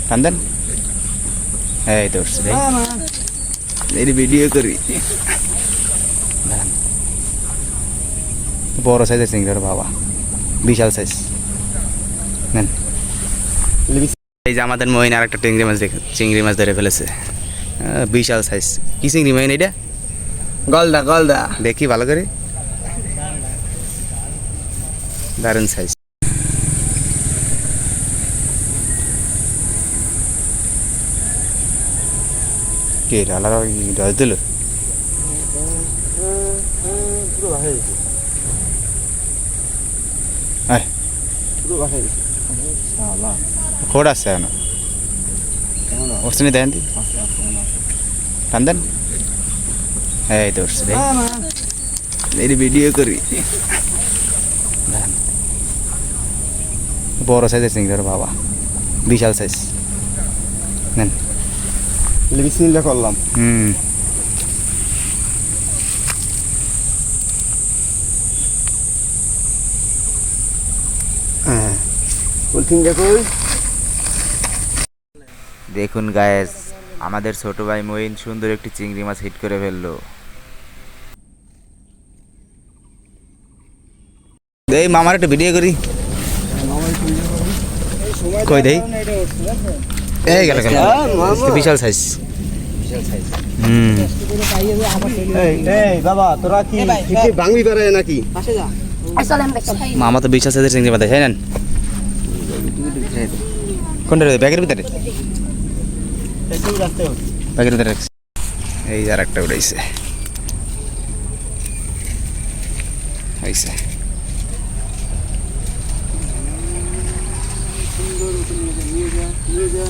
টান এই তো এই ভিডিও করি বড় সাইজের চিংড়ি বাবা, বিশাল সাইজ। নেন, এই যে আমাদের মহিন আর একটা চিংড়ি মাছ ধরে ফেলেছে, বিশাল সাইজ। কি চিংড়ি মহিন এটা? গলদা গলদা, দেখি ভালো করে, দারুণ সাইজ। কে ডালার ডস দিল? খোড় আছে না উঠছে নি? দেন টান দেন, এই তো উঠছে। এই ভিডিও করি, বড় সাইজের চিংড়ি বাবা, বিশাল সাইজ। নেন, বিসমিল্লাহ করলাম। দেখুন গায়েস, আমাদের ছোট ভাই মঈন সুন্দর একটি চিংড়ি মাছ হিট করে ফেললো। এই মামার একটু ভিডিও করি, কই দেই, এই গেল গেল, বিশাল সাইজ। বাবা তোরা কি ভাঙবি পারে নাকি? মামা তো বিশাল সাইজের চিংড়ি মাছ দেয়। নেন, কোনটা ব্যাগের ভিতরে? ব্যাগের ভিতরে। এই আর একটা উড়াইছে, নিয়ে যা